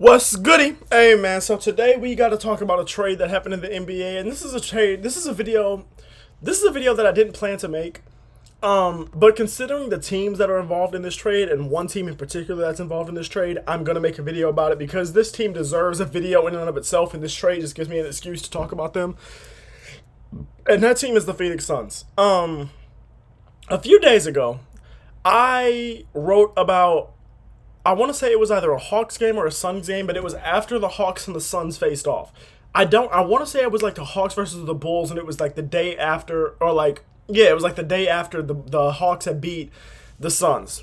What's goody? Hey man, so today we got to talk about a trade that happened in the NBA, and this is a trade. This is a video that I didn't plan to make. But considering the teams that are involved in this trade and one team in particular that's involved in this trade, I'm gonna make a video about it because this team deserves a video in and of itself, and this trade just gives me an excuse to talk about them. And that team is the Phoenix Suns. A few days ago, I wrote about, I want to say it was either a Hawks game or a Suns game, but it was after the Hawks and the Suns faced off. I want to say it was like the Hawks versus the Bulls, and it was like the day after, or like, yeah, it was like the day after the Hawks had beat the Suns.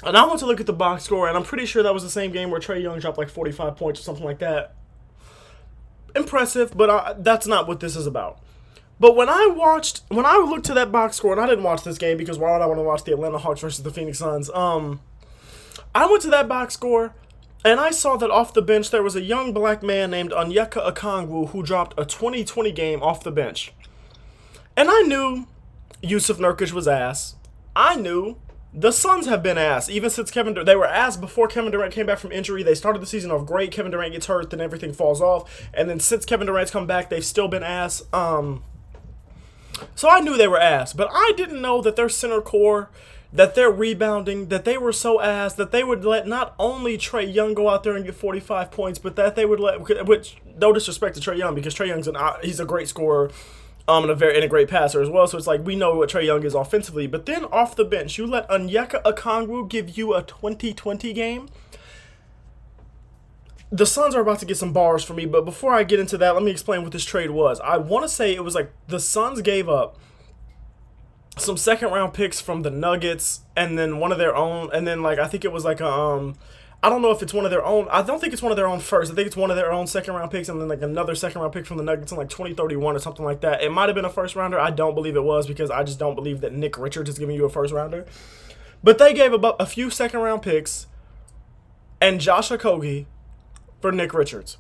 And I went to look at the box score, and I'm pretty sure that was the same game where Trae Young dropped like 45 points or something like that. Impressive, but that's not what this is about. But when I looked to that box score, and I didn't watch this game because why would I want to watch the Atlanta Hawks versus the Phoenix Suns? I went to that box score, and I saw that off the bench there was a young black man named Onyeka Okongwu who dropped a 20-20 game off the bench. And I knew Yusuf Nurkic was ass. I knew the Suns have been ass ever since they were ass before Kevin Durant came back from injury. They started the season off great. Kevin Durant gets hurt, then everything falls off. And then since Kevin Durant's come back, they've still been ass. So I knew they were ass, but I didn't know that their center core, that they're rebounding, that they were so ass, that they would let not only Trae Young go out there and get 45 points, but that they would let, which, no disrespect to Trae Young, because Trae Young's he's a great scorer, and a great passer as well, so it's like, we know what Trae Young is offensively, but then off the bench, you let Onyeka Okongwu give you a 20-20 game? The Suns are about to get some bars for me, but before I get into that, let me explain what this trade was. I want to say it was like, the Suns gave up some second round picks from the Nuggets, and then one of their own, and then like I think it was like I don't know if it's one of their own. I don't think it's one of their own first. I think it's one of their own second round picks, and then like another second round pick from the Nuggets in like 2031 or something like that. It might have been a first rounder. I don't believe it was because I just don't believe that Nick Richards is giving you a first rounder. But they gave about a few second round picks and Josh Okogie for Nick Richards.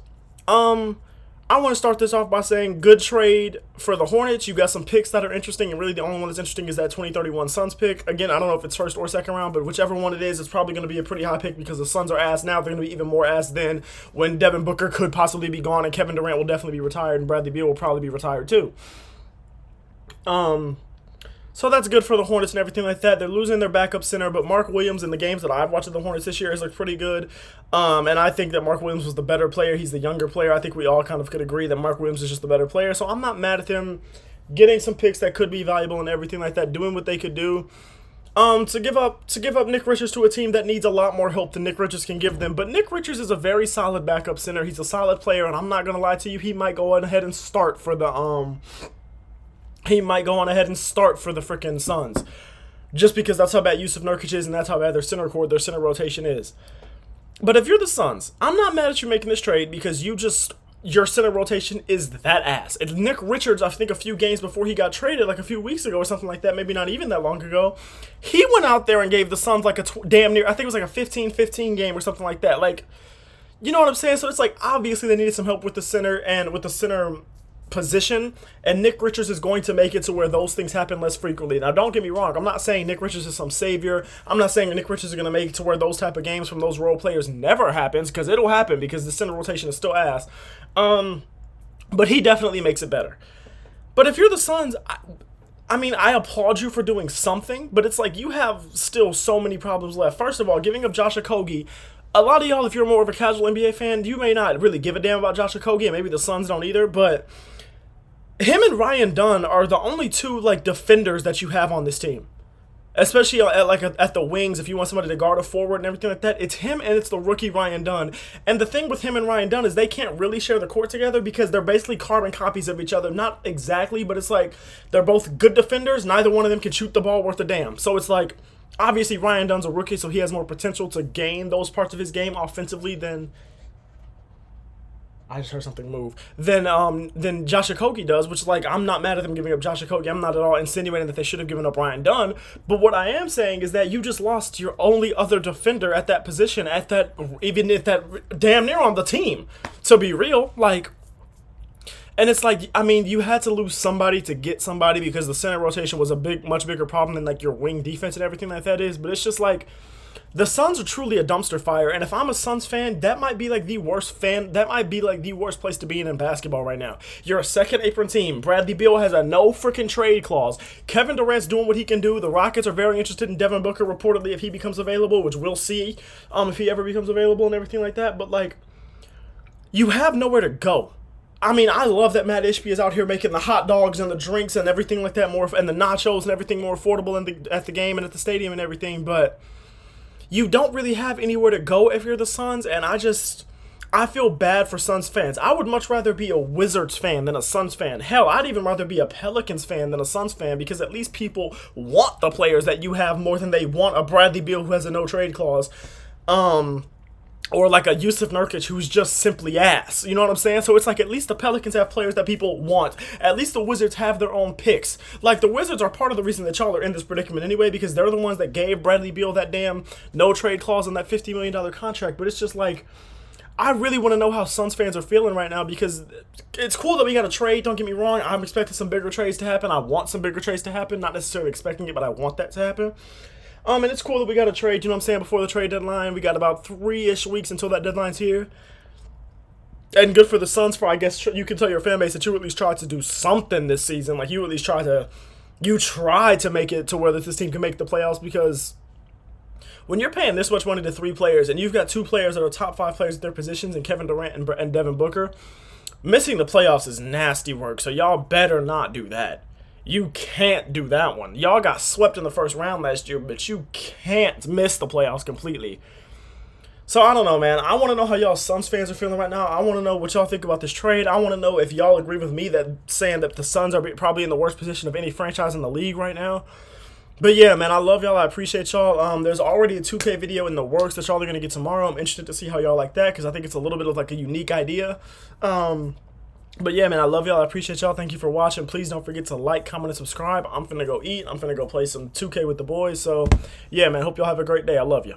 I want to start this off by saying good trade for the Hornets. You got some picks that are interesting, and really the only one that's interesting is that 2031 Suns pick. Again, I don't know if it's first or second round, but whichever one it is, it's probably going to be a pretty high pick because the Suns are ass now. They're going to be even more ass then when Devin Booker could possibly be gone, and Kevin Durant will definitely be retired, and Bradley Beal will probably be retired too. So that's good for the Hornets and everything like that. They're losing their backup center, but Mark Williams in the games that I've watched of the Hornets this year has looked pretty good. And I think that Mark Williams was the better player. He's the younger player. I think we all kind of could agree that Mark Williams is just the better player. So I'm not mad at them getting some picks that could be valuable and everything like that, doing what they could do. To give up Nick Richards to a team that needs a lot more help than Nick Richards can give them. But Nick Richards is a very solid backup center. He's a solid player, and I'm not gonna lie to you, he might go on ahead and start for the freaking Suns. Just because that's how bad Yusuf Nurkic is, and that's how bad their center rotation is. But if you're the Suns, I'm not mad at you making this trade because your center rotation is that ass. And Nick Richards, I think a few games before he got traded, like a few weeks ago or something like that, maybe not even that long ago, he went out there and gave the Suns like a damn near, I think it was like a 15-15 game or something like that. Like, you know what I'm saying? So it's like, obviously they needed some help with the center and with the center position, and Nick Richards is going to make it to where those things happen less frequently. Now, don't get me wrong. I'm not saying Nick Richards is some savior. I'm not saying Nick Richards is going to make it to where those type of games from those role players never happens, because it'll happen because the center rotation is still ass. But he definitely makes it better. But if you're the Suns, I mean, I applaud you for doing something, but it's like you have still so many problems left. First of all, giving up Josh Okogie. A lot of y'all, if you're more of a casual NBA fan, you may not really give a damn about Josh Okogie, and maybe the Suns don't either, but him and Ryan Dunn are the only two like defenders that you have on this team, especially at the wings. If you want somebody to guard a forward and everything like that, it's him and it's the rookie Ryan Dunn. And the thing with him and Ryan Dunn is they can't really share the court together because they're basically carbon copies of each other. Not exactly, but it's like they're both good defenders. Neither one of them can shoot the ball worth a damn. So it's like, obviously Ryan Dunn's a rookie, so he has more potential to gain those parts of his game offensively than I just heard something move. Than Josh Okogie does, which is like, I'm not mad at them giving up Josh Okogie. I'm not at all insinuating that they should have given up Ryan Dunn. But what I am saying is that you just lost your only other defender at that position, even if that damn near on the team. To be real, like, and it's like, I mean, you had to lose somebody to get somebody because the center rotation was much bigger problem than like your wing defense and everything like that is. But it's just like, the Suns are truly a dumpster fire, and if I'm a Suns fan, that might be like the worst fan. That might be like the worst place to be in basketball right now. You're a second apron team. Bradley Beal has a no freaking trade clause. Kevin Durant's doing what he can do. The Rockets are very interested in Devin Booker reportedly if he becomes available, which we'll see if he ever becomes available and everything like that. But like, you have nowhere to go. I mean, I love that Matt Ishbia is out here making the hot dogs and the drinks and everything like that more, and the nachos and everything more affordable at the game and at the stadium and everything, but you don't really have anywhere to go if you're the Suns, and I feel bad for Suns fans. I would much rather be a Wizards fan than a Suns fan. Hell, I'd even rather be a Pelicans fan than a Suns fan, because at least people want the players that you have more than they want a Bradley Beal who has a no-trade clause. Or like a Yusuf Nurkic who's just simply ass. You know what I'm saying? So it's like at least the Pelicans have players that people want. At least the Wizards have their own picks. Like the Wizards are part of the reason that y'all are in this predicament anyway, because they're the ones that gave Bradley Beal that damn no trade clause on that $50 million contract. But it's just like, I really want to know how Suns fans are feeling right now, because it's cool that we got a trade. Don't get me wrong. I'm expecting some bigger trades to happen. I want some bigger trades to happen. Not necessarily expecting it, but I want that to happen. And it's cool that we got a trade, you know what I'm saying, before the trade deadline. We got about 3-ish weeks until that deadline's here. And good for the Suns for, I guess, you can tell your fan base that you at least tried to do something this season. Like, you at least tried to make it to where this team can make the playoffs, because when you're paying this much money to 3 players, and you've got 2 players that are top 5 players at their positions, in Kevin Durant and Devin Booker, missing the playoffs is nasty work, so y'all better not do that. You can't do that one. Y'all got swept in the first round last year, but you can't miss the playoffs completely. So I don't know, man. I want to know how y'all Suns fans are feeling right now. I want to know what y'all think about this trade. I want to know if y'all agree with me that saying that the Suns are probably in the worst position of any franchise in the league right now. But yeah, man, I love y'all. I appreciate y'all. There's already a 2K video in the works that y'all are going to get tomorrow. I'm interested to see how y'all like that, because I think it's a little bit of like a unique idea. But yeah, man, I love y'all. I appreciate y'all. Thank you for watching. Please don't forget to like, comment, and subscribe. I'm finna go eat. I'm finna go play some 2K with the boys. So, yeah, man, hope y'all have a great day. I love you.